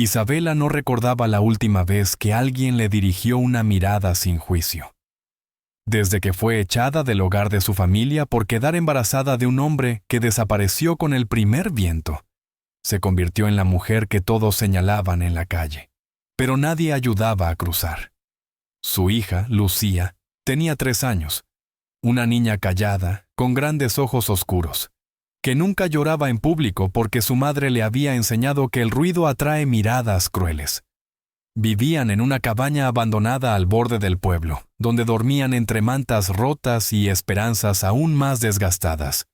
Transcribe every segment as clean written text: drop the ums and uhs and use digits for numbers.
Isabela no recordaba la última vez que alguien le dirigió una mirada sin juicio. Desde que fue echada del hogar de su familia por quedar embarazada de un hombre que desapareció con el primer viento, se convirtió en la mujer que todos señalaban en la calle, pero nadie ayudaba a cruzar. Su hija, Lucía, tenía 3 años, una niña callada, con grandes ojos oscuros, que nunca lloraba en público porque su madre le había enseñado que el ruido atrae miradas crueles. Vivían en una cabaña abandonada al borde del pueblo, donde dormían entre mantas rotas y esperanzas aún más desgastadas.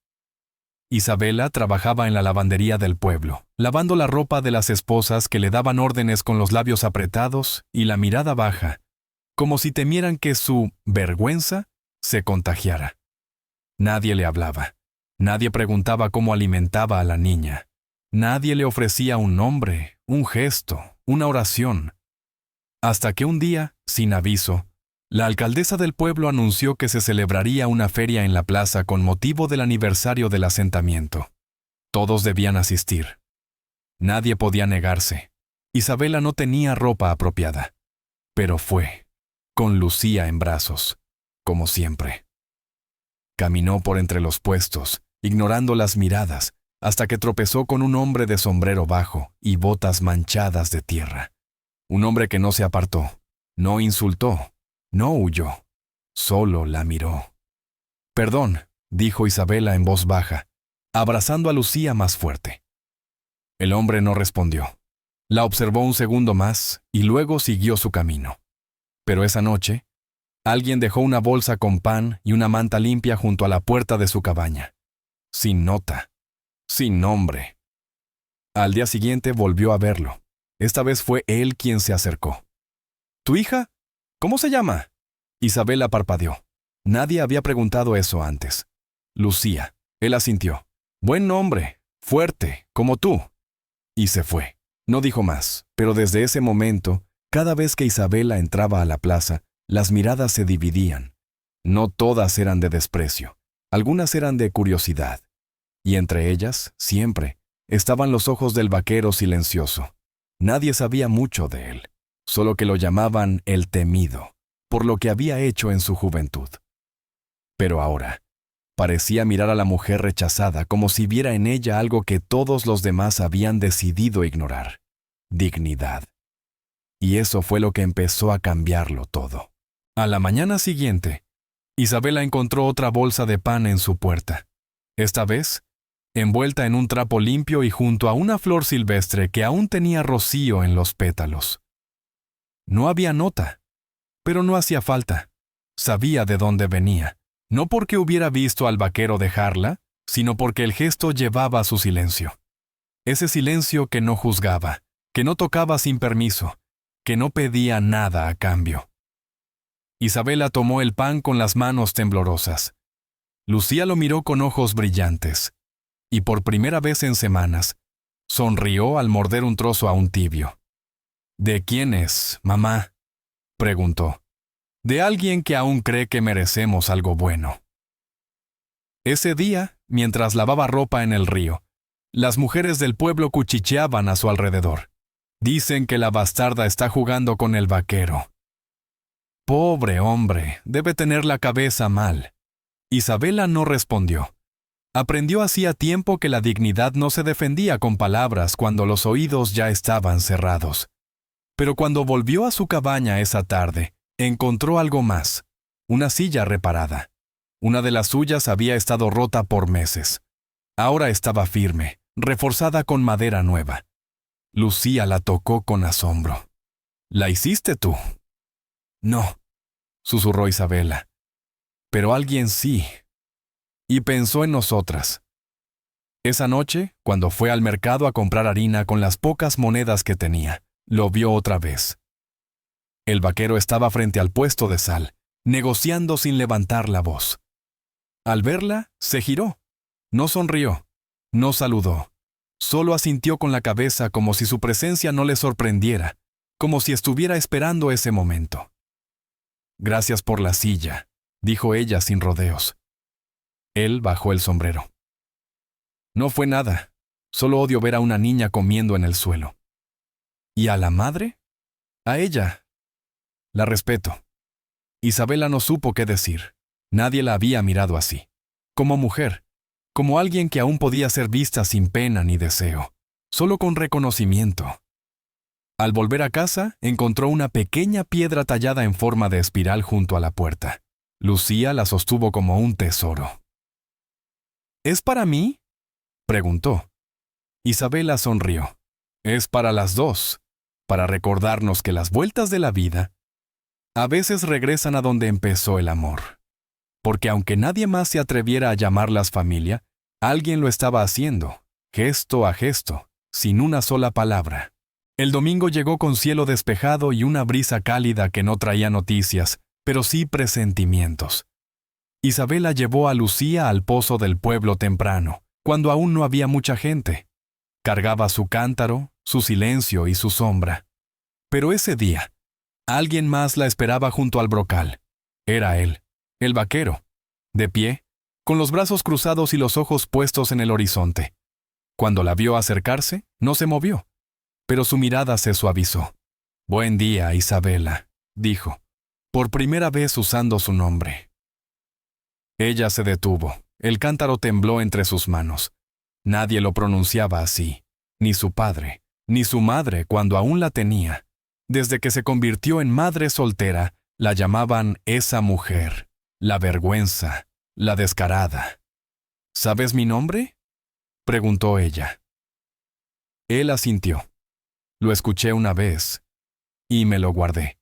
Isabela trabajaba en la lavandería del pueblo, lavando la ropa de las esposas que le daban órdenes con los labios apretados y la mirada baja, como si temieran que su vergüenza se contagiara. Nadie le hablaba. Nadie preguntaba cómo alimentaba a la niña. Nadie le ofrecía un nombre, un gesto, una oración. Hasta que un día, sin aviso, la alcaldesa del pueblo anunció que se celebraría una feria en la plaza con motivo del aniversario del asentamiento. Todos debían asistir. Nadie podía negarse. Isabela no tenía ropa apropiada. Pero fue, con Lucía en brazos, como siempre. Caminó por entre los puestos, ignorando las miradas, hasta que tropezó con un hombre de sombrero bajo y botas manchadas de tierra. Un hombre que no se apartó, no insultó, no huyó, solo la miró. «Perdón», dijo Isabela en voz baja, abrazando a Lucía más fuerte. El hombre no respondió. La observó un segundo más y luego siguió su camino. Pero esa noche, alguien dejó una bolsa con pan y una manta limpia junto a la puerta de su cabaña. Sin nota, sin nombre. Al día siguiente volvió a verlo. Esta vez fue él quien se acercó. «¿Tu hija? ¿Cómo se llama?» Isabela parpadeó. Nadie había preguntado eso antes. «Lucía», él asintió. «Buen nombre, fuerte, como tú». Y se fue. No dijo más, pero desde ese momento, cada vez que Isabela entraba a la plaza, las miradas se dividían. No todas eran de desprecio, algunas eran de curiosidad. Y entre ellas, siempre, estaban los ojos del vaquero silencioso. Nadie sabía mucho de él, solo que lo llamaban el temido, por lo que había hecho en su juventud. Pero ahora, parecía mirar a la mujer rechazada como si viera en ella algo que todos los demás habían decidido ignorar: dignidad. Y eso fue lo que empezó a cambiarlo todo. A la mañana siguiente, Isabela encontró otra bolsa de pan en su puerta. Esta vez, envuelta en un trapo limpio y junto a una flor silvestre que aún tenía rocío en los pétalos. No había nota, pero no hacía falta. Sabía de dónde venía, no porque hubiera visto al vaquero dejarla, sino porque el gesto llevaba su silencio. Ese silencio que no juzgaba, que no tocaba sin permiso, que no pedía nada a cambio. Isabela tomó el pan con las manos temblorosas. Lucía lo miró con ojos brillantes. Y por primera vez en semanas, sonrió al morder un trozo aún tibio. «¿De quién es, mamá?», preguntó. «De alguien que aún cree que merecemos algo bueno». Ese día, mientras lavaba ropa en el río, las mujeres del pueblo cuchicheaban a su alrededor. «Dicen que la bastarda está jugando con el vaquero». «Pobre hombre, debe tener la cabeza mal». Isabela no respondió. Aprendió hacía tiempo que la dignidad no se defendía con palabras cuando los oídos ya estaban cerrados. Pero cuando volvió a su cabaña esa tarde, encontró algo más: una silla reparada. Una de las suyas había estado rota por meses. Ahora estaba firme, reforzada con madera nueva. Lucía la tocó con asombro. «¿La hiciste tú?» «No», susurró Isabela. «Pero alguien sí». Y pensó en nosotras. Esa noche, cuando fue al mercado a comprar harina con las pocas monedas que tenía, lo vio otra vez. El vaquero estaba frente al puesto de sal, negociando sin levantar la voz. Al verla, se giró. No sonrió, no saludó. Solo asintió con la cabeza como si su presencia no le sorprendiera, como si estuviera esperando ese momento. «Gracias por la silla», dijo ella sin rodeos. Él bajó el sombrero. «No fue nada. Solo odio ver a una niña comiendo en el suelo». ¿Y a la madre? A ella. La respeto. Isabela no supo qué decir. Nadie la había mirado así. Como mujer, como alguien que aún podía ser vista sin pena ni deseo, solo con reconocimiento. Al volver a casa, encontró una pequeña piedra tallada en forma de espiral junto a la puerta. Lucía la sostuvo como un tesoro. ¿Es para mí?, preguntó. Isabela sonrió. Es para las dos, para recordarnos que las vueltas de la vida a veces regresan a donde empezó el amor. Porque aunque nadie más se atreviera a llamarlas familia, alguien lo estaba haciendo, gesto a gesto, sin una sola palabra. El domingo llegó con cielo despejado y una brisa cálida que no traía noticias, pero sí presentimientos. Isabela llevó a Lucía al pozo del pueblo temprano, cuando aún no había mucha gente. Cargaba su cántaro, su silencio y su sombra. Pero ese día, alguien más la esperaba junto al brocal. Era él, el vaquero, de pie, con los brazos cruzados y los ojos puestos en el horizonte. Cuando la vio acercarse, no se movió, pero su mirada se suavizó. «Buen día, Isabela», dijo, por primera vez usando su nombre. Ella se detuvo. El cántaro tembló entre sus manos. Nadie lo pronunciaba así, ni su padre, ni su madre cuando aún la tenía. Desde que se convirtió en madre soltera, la llamaban esa mujer, la vergüenza, la descarada. «¿Sabes mi nombre?», preguntó ella. Él asintió. Lo escuché una vez, y me lo guardé.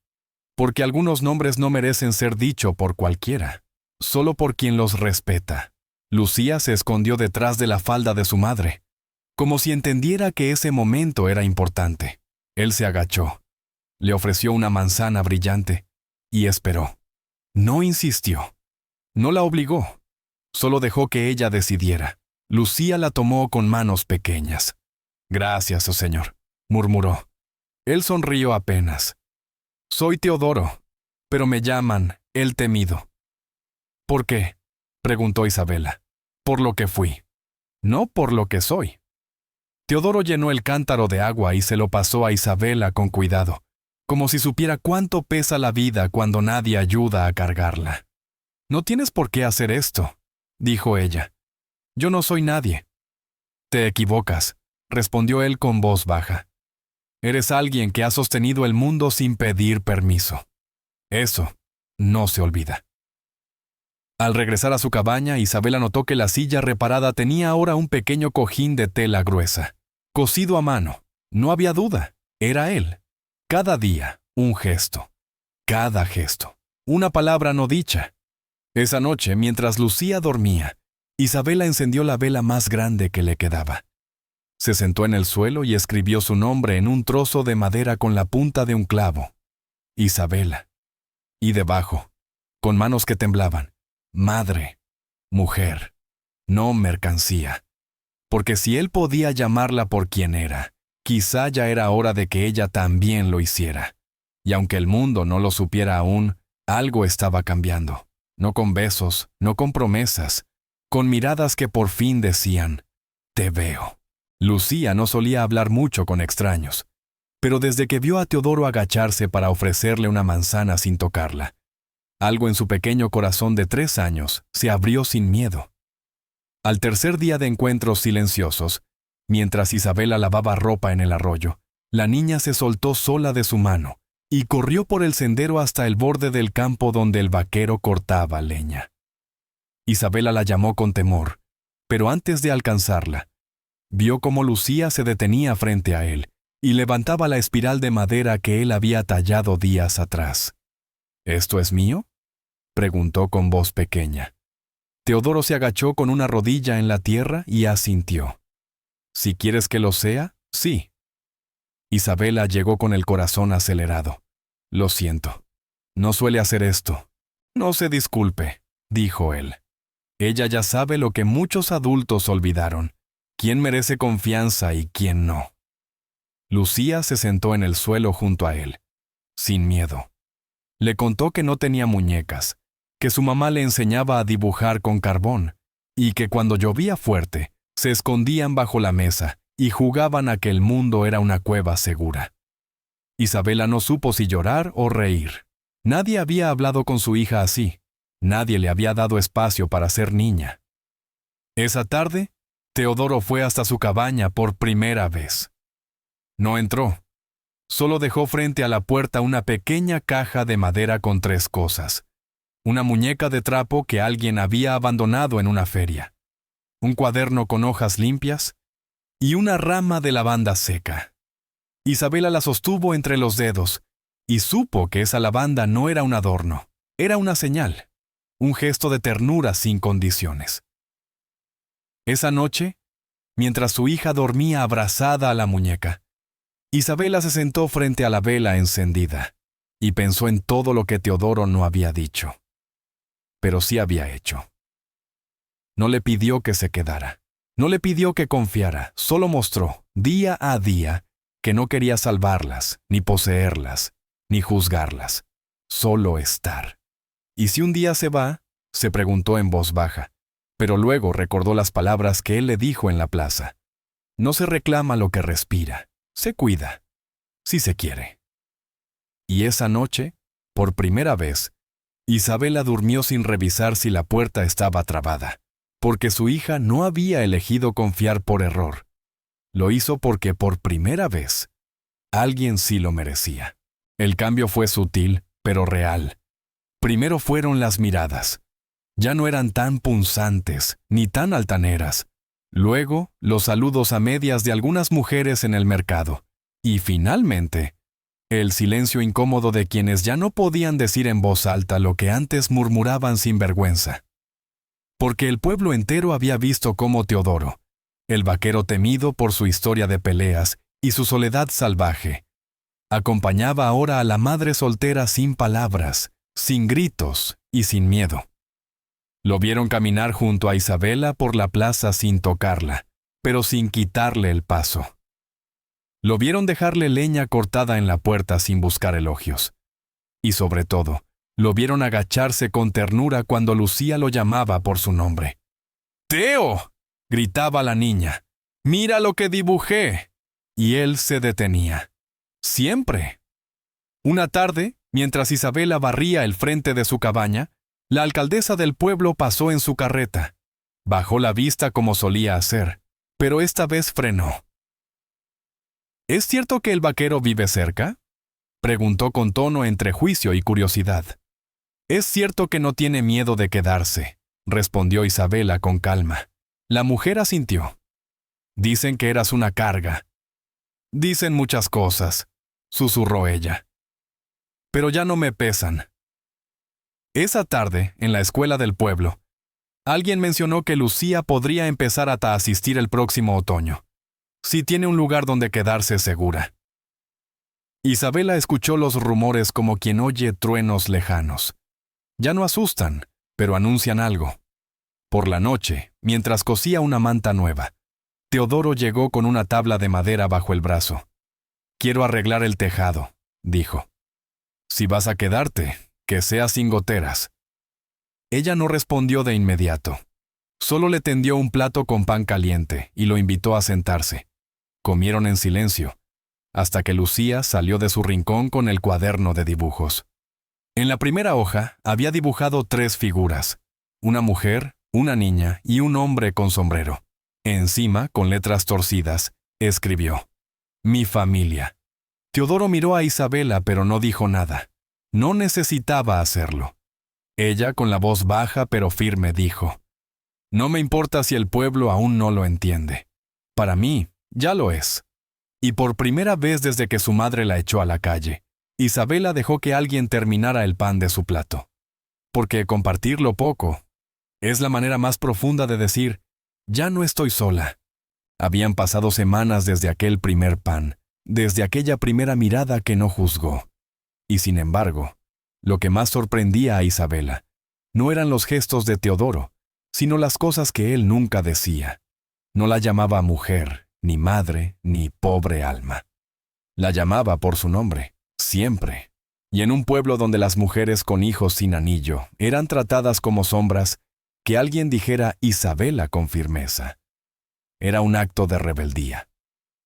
Porque algunos nombres no merecen ser dicho por cualquiera, solo por quien los respeta. Lucía se escondió detrás de la falda de su madre, como si entendiera que ese momento era importante. Él se agachó, le ofreció una manzana brillante, y esperó. No insistió, no la obligó, solo dejó que ella decidiera. Lucía la tomó con manos pequeñas. «Gracias, oh señor», murmuró. Él sonrió apenas. «Soy Teodoro, pero me llaman el Temido». «¿Por qué?», preguntó Isabela. «Por lo que fui, no por lo que soy». Teodoro llenó el cántaro de agua y se lo pasó a Isabela con cuidado, como si supiera cuánto pesa la vida cuando nadie ayuda a cargarla. «No tienes por qué hacer esto», dijo ella. «Yo no soy nadie». «Te equivocas», respondió él con voz baja. «Eres alguien que ha sostenido el mundo sin pedir permiso. Eso no se olvida». Al regresar a su cabaña, Isabela notó que la silla reparada tenía ahora un pequeño cojín de tela gruesa, cosido a mano. No había duda, era él. Cada día, un gesto. Cada gesto. Una palabra no dicha. Esa noche, mientras Lucía dormía, Isabela encendió la vela más grande que le quedaba. Se sentó en el suelo y escribió su nombre en un trozo de madera con la punta de un clavo. Isabela. Y debajo, con manos que temblaban, madre, mujer, no mercancía. Porque si él podía llamarla por quien era, quizá ya era hora de que ella también lo hiciera. Y aunque el mundo no lo supiera aún, algo estaba cambiando. No con besos, no con promesas, con miradas que por fin decían, «Te veo». Lucía no solía hablar mucho con extraños, pero desde que vio a Teodoro agacharse para ofrecerle una manzana sin tocarla, algo en su pequeño corazón de 3 años se abrió sin miedo. Al tercer día de encuentros silenciosos, mientras Isabela lavaba ropa en el arroyo, la niña se soltó sola de su mano y corrió por el sendero hasta el borde del campo donde el vaquero cortaba leña. Isabela la llamó con temor, pero antes de alcanzarla, vio cómo Lucía se detenía frente a él y levantaba la espiral de madera que él había tallado días atrás. «¿Esto es mío?», preguntó con voz pequeña. Teodoro se agachó con una rodilla en la tierra y asintió. «Si quieres que lo sea, sí». Isabela llegó con el corazón acelerado. «Lo siento. No suele hacer esto». «No se disculpe», dijo él. «Ella ya sabe lo que muchos adultos olvidaron. ¿Quién merece confianza y quién no?». Lucía se sentó en el suelo junto a él, sin miedo. Le contó que no tenía muñecas, que su mamá le enseñaba a dibujar con carbón, y que cuando llovía fuerte, se escondían bajo la mesa y jugaban a que el mundo era una cueva segura. Isabela no supo si llorar o reír. Nadie había hablado con su hija así. Nadie le había dado espacio para ser niña. Esa tarde, Teodoro fue hasta su cabaña por primera vez. No entró. Solo dejó frente a la puerta una pequeña caja de madera con 3 cosas. Una muñeca de trapo que alguien había abandonado en una feria, un cuaderno con hojas limpias y una rama de lavanda seca. Isabela la sostuvo entre los dedos y supo que esa lavanda no era un adorno, era una señal, un gesto de ternura sin condiciones. Esa noche, mientras su hija dormía abrazada a la muñeca, Isabela se sentó frente a la vela encendida y pensó en todo lo que Teodoro no había dicho, pero sí había hecho. No le pidió que se quedara, no le pidió que confiara, solo mostró, día a día, que no quería salvarlas, ni poseerlas, ni juzgarlas, solo estar. ¿Y si un día se va?, se preguntó en voz baja, pero luego recordó las palabras que él le dijo en la plaza. No se reclama lo que respira, se cuida, si se quiere. Y esa noche, por primera vez, Isabela durmió sin revisar si la puerta estaba trabada, porque su hija no había elegido confiar por error. Lo hizo porque por primera vez, alguien sí lo merecía. El cambio fue sutil, pero real. Primero fueron las miradas. Ya no eran tan punzantes, ni tan altaneras. Luego, los saludos a medias de algunas mujeres en el mercado. Y finalmente, el silencio incómodo de quienes ya no podían decir en voz alta lo que antes murmuraban sin vergüenza. Porque el pueblo entero había visto cómo Teodoro, el vaquero temido por su historia de peleas y su soledad salvaje, acompañaba ahora a la madre soltera sin palabras, sin gritos y sin miedo. Lo vieron caminar junto a Isabela por la plaza sin tocarla, pero sin quitarle el paso. Lo vieron dejarle leña cortada en la puerta sin buscar elogios. Y sobre todo, lo vieron agacharse con ternura cuando Lucía lo llamaba por su nombre. ¡Teo!, gritaba la niña. ¡Mira lo que dibujé! Y él se detenía. Siempre. Una tarde, mientras Isabela barría el frente de su cabaña, la alcaldesa del pueblo pasó en su carreta. Bajó la vista como solía hacer, pero esta vez frenó. ¿Es cierto que el vaquero vive cerca?, preguntó con tono entre juicio y curiosidad. «Es cierto que no tiene miedo de quedarse», respondió Isabela con calma. La mujer asintió. «Dicen que eras una carga». «Dicen muchas cosas», susurró ella. «Pero ya no me pesan». Esa tarde, en la escuela del pueblo, alguien mencionó que Lucía podría empezar a asistir el próximo otoño, si tiene un lugar donde quedarse segura. Isabela escuchó los rumores como quien oye truenos lejanos. Ya no asustan, pero anuncian algo. Por la noche, mientras cosía una manta nueva, Teodoro llegó con una tabla de madera bajo el brazo. «Quiero arreglar el tejado», dijo. «Si vas a quedarte, que sea sin goteras». Ella no respondió de inmediato. Solo le tendió un plato con pan caliente y lo invitó a sentarse. Comieron en silencio, hasta que Lucía salió de su rincón con el cuaderno de dibujos. En la primera hoja había dibujado 3 figuras, una mujer, una niña y un hombre con sombrero. Encima, con letras torcidas, escribió: «Mi familia». Teodoro miró a Isabela, pero no dijo nada. No necesitaba hacerlo. Ella, con la voz baja pero firme, dijo: «No me importa si el pueblo aún no lo entiende. Para mí, ya lo es». Y por primera vez desde que su madre la echó a la calle, Isabela dejó que alguien terminara el pan de su plato. Porque compartir lo poco es la manera más profunda de decir: «Ya no estoy sola». Habían pasado semanas desde aquel primer pan, desde aquella primera mirada que no juzgó. Y sin embargo, lo que más sorprendía a Isabela no eran los gestos de Teodoro, sino las cosas que él nunca decía. No la llamaba mujer, ni madre, ni pobre alma. La llamaba por su nombre, siempre. Y en un pueblo donde las mujeres con hijos sin anillo eran tratadas como sombras, que alguien dijera Isabela con firmeza era un acto de rebeldía.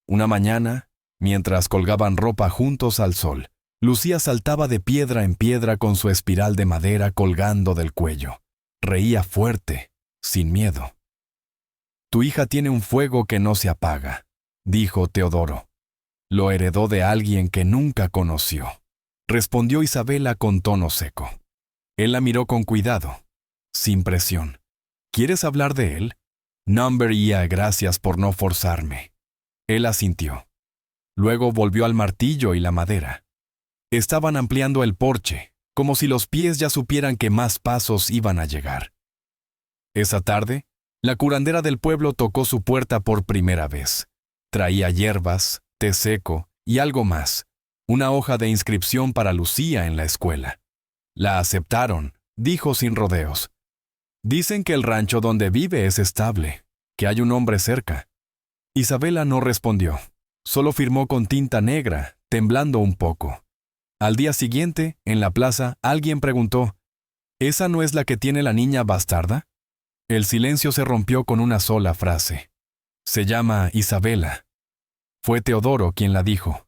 Una mañana, Mientras colgaban ropa juntos al sol, Lucía saltaba de piedra en piedra con su espiral de madera colgando del cuello. Reía fuerte, sin miedo. «Tu hija tiene un fuego que no se apaga», dijo Teodoro. «Lo heredó de alguien que nunca conoció», respondió Isabela con tono seco. Él la miró con cuidado, sin presión. «¿Quieres hablar de él?» «Numbería, gracias por no forzarme». Él asintió. Luego volvió al martillo y la madera. Estaban ampliando el porche, como si los pies ya supieran que más pasos iban a llegar. Esa tarde, la curandera del pueblo tocó su puerta por primera vez. Traía hierbas, té seco y algo más, una hoja de inscripción para Lucía en la escuela. La aceptaron, dijo sin rodeos. «Dicen que el rancho donde vive es estable, que hay un hombre cerca». Isabela no respondió, solo firmó con tinta negra, temblando un poco. Al día siguiente, en la plaza, alguien preguntó, «¿Esa no es la que tiene la niña bastarda?» El silencio se rompió con una sola frase. «Se llama Isabela». Fue Teodoro quien la dijo.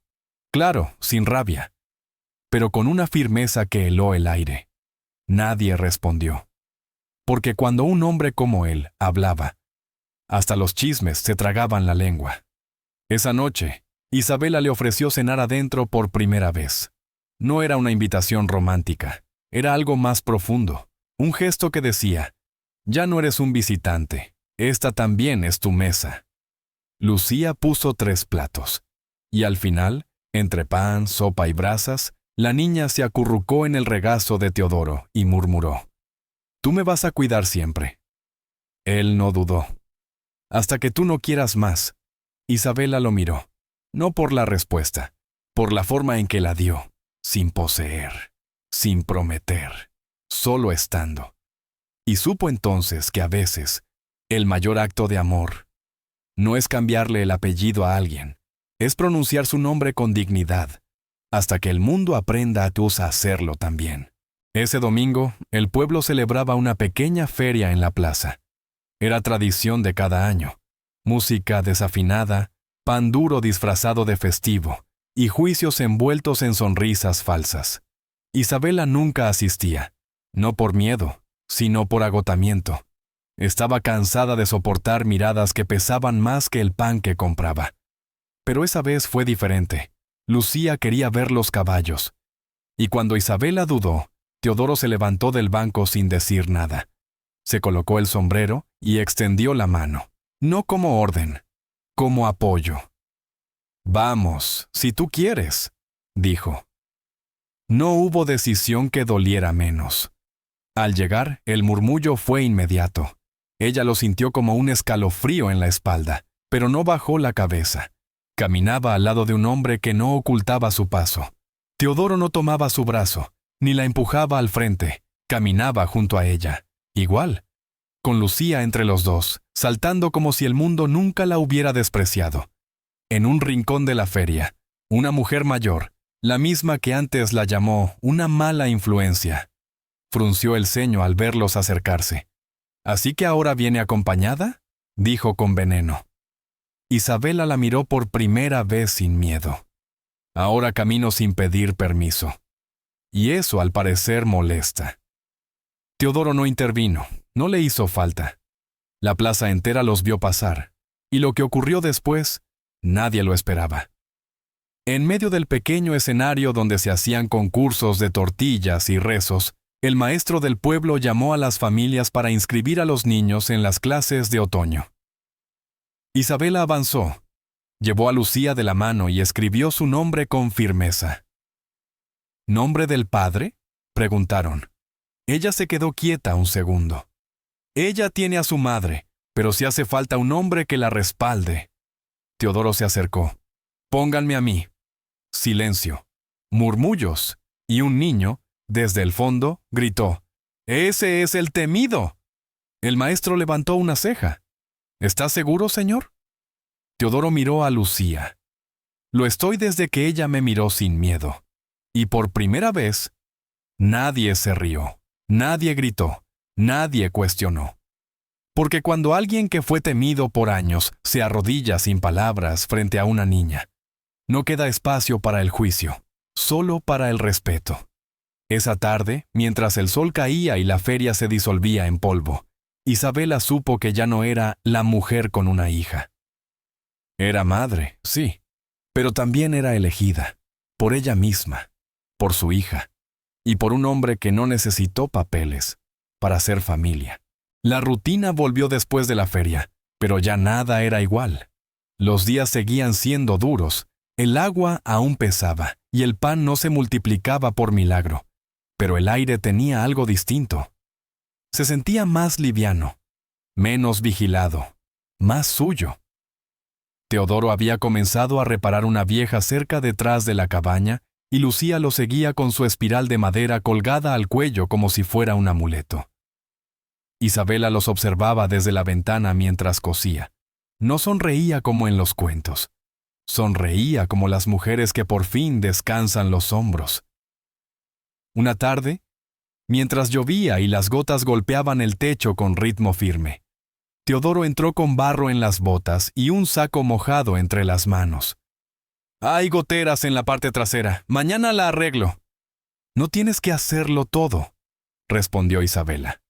Claro, sin rabia, pero con una firmeza que heló el aire. Nadie respondió. Porque cuando un hombre como él hablaba, hasta los chismes se tragaban la lengua. Esa noche, Isabela le ofreció cenar adentro por primera vez. No era una invitación romántica, era algo más profundo, un gesto que decía, «Ya no eres un visitante, esta también es tu mesa». Lucía puso 3 platos, y al final, entre pan, sopa y brasas, la niña se acurrucó en el regazo de Teodoro y murmuró, «Tú me vas a cuidar siempre». Él no dudó. «Hasta que tú no quieras más». Isabela lo miró, no por la respuesta, por la forma en que la dio, sin poseer, sin prometer, solo estando. Y supo entonces que a veces, el mayor acto de amor no es cambiarle el apellido a alguien, es pronunciar su nombre con dignidad, hasta que el mundo aprenda a tus a hacerlo también. Ese domingo, el pueblo celebraba una pequeña feria en la plaza. Era tradición de cada año. Música desafinada, pan duro disfrazado de festivo, y juicios envueltos en sonrisas falsas. Isabela nunca asistía, no por miedo, sino por agotamiento. Estaba cansada de soportar miradas que pesaban más que el pan que compraba. Pero esa vez fue diferente. Lucía quería ver los caballos. Y cuando Isabela dudó, Teodoro se levantó del banco sin decir nada. Se colocó el sombrero y extendió la mano, no como orden, como apoyo. «Vamos, si tú quieres», dijo. No hubo decisión que doliera menos. Al llegar, el murmullo fue inmediato. Ella lo sintió como un escalofrío en la espalda, pero no bajó la cabeza. Caminaba al lado de un hombre que no ocultaba su paso. Teodoro no tomaba su brazo, ni la empujaba al frente. Caminaba junto a ella, igual, con Lucía entre los dos, saltando como si el mundo nunca la hubiera despreciado. En un rincón de la feria, una mujer mayor, la misma que antes la llamó una mala influencia, frunció el ceño al verlos acercarse. «¿Así que ahora viene acompañada?», dijo con veneno. Isabela la miró por primera vez sin miedo. «Ahora camino sin pedir permiso». Y eso al parecer molesta. Teodoro no intervino, no le hizo falta. La plaza entera los vio pasar, y lo que ocurrió después, nadie lo esperaba. En medio del pequeño escenario donde se hacían concursos de tortillas y rezos, el maestro del pueblo llamó a las familias para inscribir a los niños en las clases de otoño. Isabela avanzó, llevó a Lucía de la mano y escribió su nombre con firmeza. «¿Nombre del padre?», preguntaron. Ella se quedó quieta un segundo. Ella tiene a su madre, pero si hace falta un hombre que la respalde. Teodoro se acercó. «Pónganme a mí». Silencio, murmullos, y un niño, desde el fondo, gritó, «¡Ese es el temido!». El maestro levantó una ceja. «¿Está seguro, señor?». Teodoro miró a Lucía. «Lo estoy desde que ella me miró sin miedo». Y por primera vez, nadie se rió, nadie gritó, nadie cuestionó. Porque cuando alguien que fue temido por años se arrodilla sin palabras frente a una niña, No queda espacio para el juicio, solo para el respeto. Esa tarde, mientras el sol caía y la feria se disolvía en polvo, Isabela supo que ya no era la mujer con una hija. Era madre, sí, pero también era elegida, por ella misma, por su hija, y por un hombre que no necesitó papeles para ser familia. La rutina volvió después de la feria, pero ya nada era igual. Los días seguían siendo duros, el agua aún pesaba y el pan no se multiplicaba por milagro, pero el aire tenía algo distinto. Se sentía más liviano, menos vigilado, más suyo. Teodoro había comenzado a reparar una vieja cerca detrás de la cabaña y Lucía lo seguía con su espiral de madera colgada al cuello como si fuera un amuleto. Isabela los observaba desde la ventana mientras cosía. No sonreía como en los cuentos. Sonreía como las mujeres que por fin descansan los hombros. Una tarde, mientras llovía y las gotas golpeaban el techo con ritmo firme, Teodoro entró con barro en las botas y un saco mojado entre las manos. «Hay goteras en la parte trasera. Mañana la arreglo». «No tienes que hacerlo todo», respondió Isabela.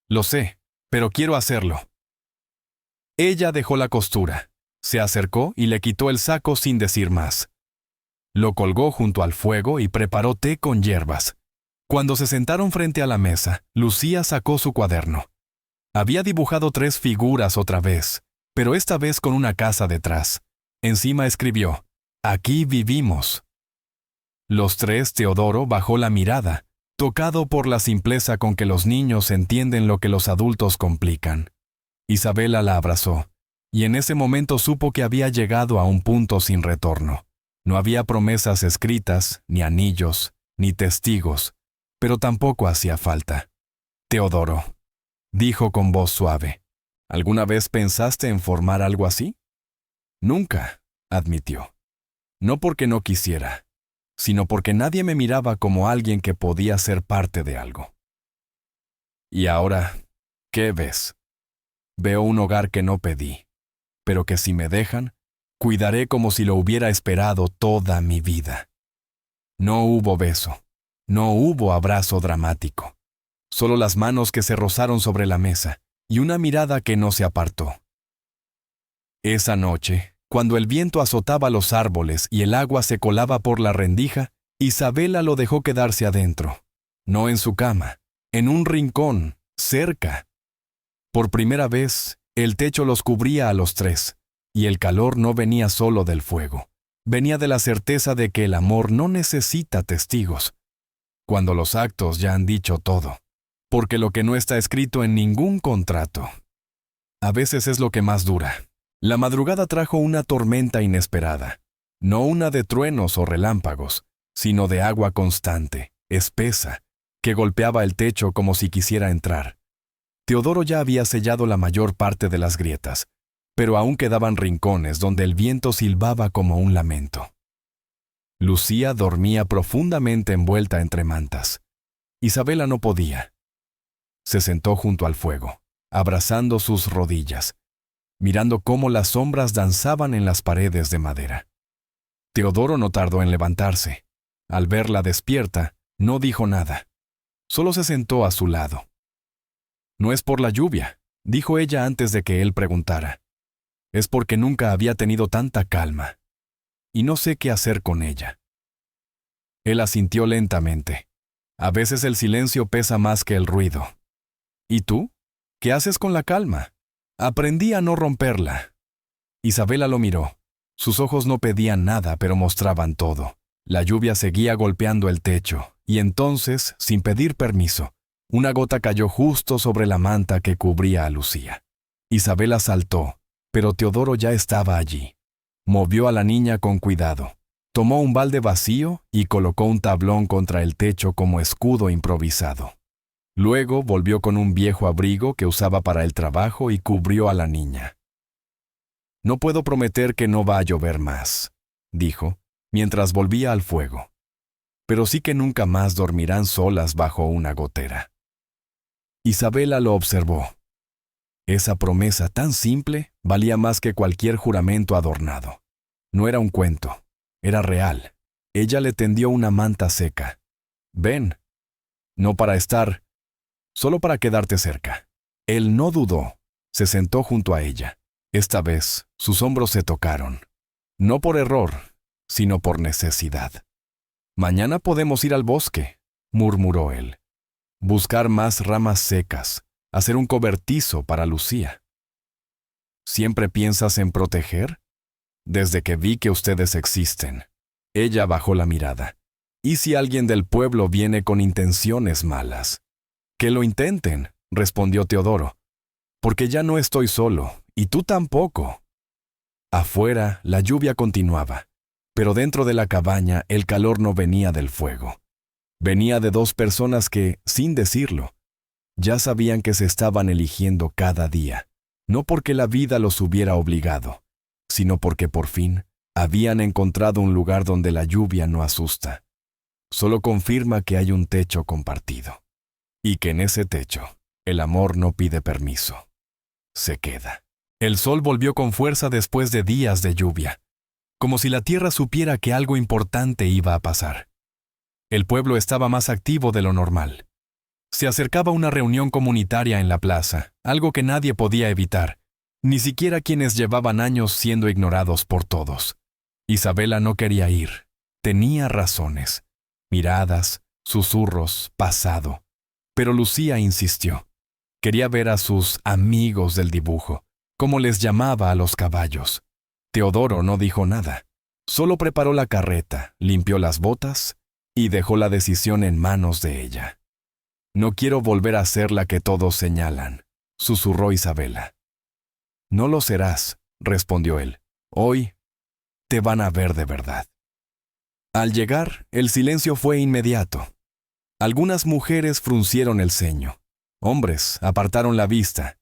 «Lo sé, pero quiero hacerlo». Ella dejó la costura, se acercó y le quitó el saco sin decir más. Lo colgó junto al fuego y preparó té con hierbas. Cuando se sentaron frente a la mesa, Lucía sacó su cuaderno. Había dibujado 3 figuras otra vez, pero esta vez con una casa detrás. Encima escribió: «Aquí vivimos». Los 3, Teodoro bajó la mirada, tocado por la simpleza con que los niños entienden lo que los adultos complican. Isabela la abrazó, y en ese momento supo que había llegado a un punto sin retorno. No había promesas escritas, ni anillos, ni testigos, pero tampoco hacía falta. «Teodoro», dijo con voz suave, «¿alguna vez pensaste en formar algo así?» «Nunca», admitió. «No porque no quisiera, sino porque nadie me miraba como alguien que podía ser parte de algo». «¿Y ahora qué ves?» «Veo un hogar que no pedí, pero que si me dejan, cuidaré como si lo hubiera esperado toda mi vida». No hubo beso, no hubo abrazo dramático. Solo las manos que se rozaron sobre la mesa y una mirada que no se apartó. Esa noche, cuando el viento azotaba los árboles y el agua se colaba por la rendija, Isabela lo dejó quedarse adentro, no en su cama, en un rincón, cerca. Por primera vez, el techo los cubría a los 3, y el calor no venía solo del fuego, venía de la certeza de que el amor no necesita testigos, cuando los actos ya han dicho todo. Porque lo que no está escrito en ningún contrato, a veces es lo que más dura. La madrugada trajo una tormenta inesperada, no una de truenos o relámpagos, sino de agua constante, espesa, que golpeaba el techo como si quisiera entrar. Teodoro ya había sellado la mayor parte de las grietas, pero aún quedaban rincones donde el viento silbaba como un lamento. Lucía dormía profundamente envuelta entre mantas. Isabela no podía. Se sentó junto al fuego, abrazando sus rodillas, mirando cómo las sombras danzaban en las paredes de madera. Teodoro no tardó en levantarse. Al verla despierta, no dijo nada. Solo se sentó a su lado. «No es por la lluvia», dijo ella antes de que él preguntara. «Es porque nunca había tenido tanta calma, y no sé qué hacer con ella». Él asintió lentamente. A veces el silencio pesa más que el ruido. «¿Y tú? ¿Qué haces con la calma?» «Aprendí a no romperla». Isabela lo miró. Sus ojos no pedían nada, pero mostraban todo. La lluvia seguía golpeando el techo, y entonces, sin pedir permiso, una gota cayó justo sobre la manta que cubría a Lucía. Isabela saltó, pero Teodoro ya estaba allí. Movió a la niña con cuidado. Tomó un balde vacío y colocó un tablón contra el techo como escudo improvisado. Luego volvió con un viejo abrigo que usaba para el trabajo y cubrió a la niña. «No puedo prometer que no va a llover más», dijo, mientras volvía al fuego. «Pero sí que nunca más dormirán solas bajo una gotera». Isabela lo observó. Esa promesa tan simple valía más que cualquier juramento adornado. No era un cuento, Era real. Ella le tendió una manta seca. Ven. No para estar, solo para quedarte cerca. Él no dudó. Se sentó junto a ella. Esta vez, sus hombros se tocaron. No por error, sino por necesidad. Mañana podemos ir al bosque, murmuró él. Buscar más ramas secas, hacer un cobertizo para Lucía. ¿Siempre piensas en proteger? Desde que vi que ustedes existen. Ella bajó la mirada. ¿Y si alguien del pueblo viene con intenciones malas? Que lo intenten, respondió Teodoro. Porque ya no estoy solo, y tú tampoco. Afuera, la lluvia continuaba, pero dentro de la cabaña el calor no venía del fuego. Venía de dos personas que, sin decirlo, ya sabían que se estaban eligiendo cada día, no porque la vida los hubiera obligado, sino porque por fin habían encontrado un lugar donde la lluvia no asusta. Solo confirma que hay un techo compartido, y que en ese techo el amor no pide permiso. Se queda. El sol volvió con fuerza después de días de lluvia, como si la tierra supiera que algo importante iba a pasar. El pueblo estaba más activo de lo normal. Se acercaba una reunión comunitaria en la plaza, algo que nadie podía evitar, ni siquiera quienes llevaban años siendo ignorados por todos. Isabela no quería ir. Tenía razones. Miradas, susurros, pasado. Pero Lucía insistió. Quería ver a sus amigos del dibujo, como les llamaba a los caballos. Teodoro no dijo nada. Solo preparó la carreta, limpió las botas y dejó la decisión en manos de ella. No quiero volver a ser la que todos señalan, susurró Isabela. No lo serás, respondió él. Hoy te van a ver de verdad. Al llegar, el silencio fue inmediato. Algunas mujeres fruncieron el ceño. Hombres apartaron la vista.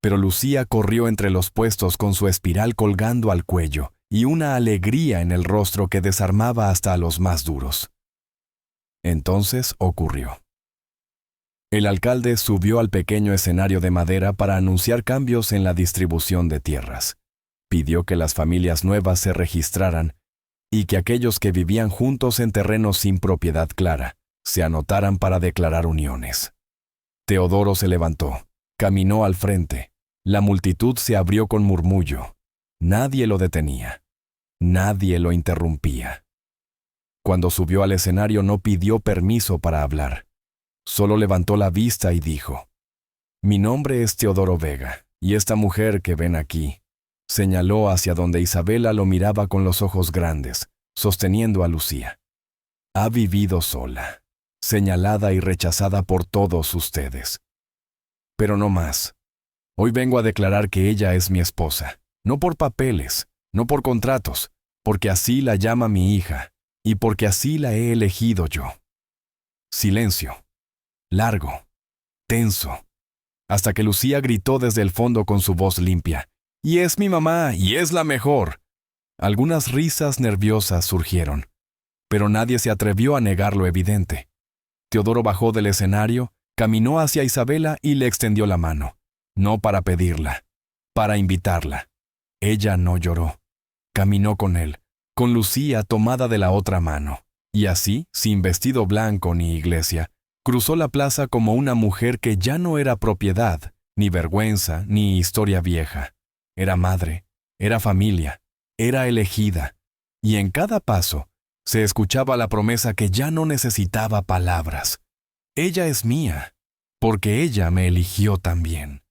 Pero Lucía corrió entre los puestos con su espiral colgando al cuello y una alegría en el rostro que desarmaba hasta a los más duros. Entonces ocurrió. El alcalde subió al pequeño escenario de madera para anunciar cambios en la distribución de tierras. Pidió que las familias nuevas se registraran y que aquellos que vivían juntos en terrenos sin propiedad clara se anotaran para declarar uniones. Teodoro se levantó, caminó al frente. La multitud se abrió con murmullo. Nadie lo detenía. Nadie lo interrumpía. Cuando subió al escenario no pidió permiso para hablar. Solo levantó la vista y dijo: «Mi nombre es Teodoro Vega, y esta mujer que ven aquí», señaló hacia donde Isabela lo miraba con los ojos grandes, sosteniendo a Lucía. «Ha vivido sola, señalada y rechazada por todos ustedes. Pero no más. Hoy vengo a declarar que ella es mi esposa, no por papeles, no por contratos, porque así la llama mi hija, y porque así la he elegido yo». Silencio. Largo. Tenso. Hasta que Lucía gritó desde el fondo con su voz limpia: «¡Y es mi mamá, y es la mejor!». Algunas risas nerviosas surgieron, pero nadie se atrevió a negar lo evidente. Teodoro bajó del escenario, caminó hacia Isabela y le extendió la mano, no para pedirla, para invitarla. Ella no lloró. Caminó con él, con Lucía tomada de la otra mano, y así, sin vestido blanco ni iglesia, cruzó la plaza como una mujer que ya no era propiedad, ni vergüenza, ni historia vieja. Era madre, era familia, era elegida, y en cada paso se escuchaba la promesa que ya no necesitaba palabras. Ella es mía, porque ella me eligió también.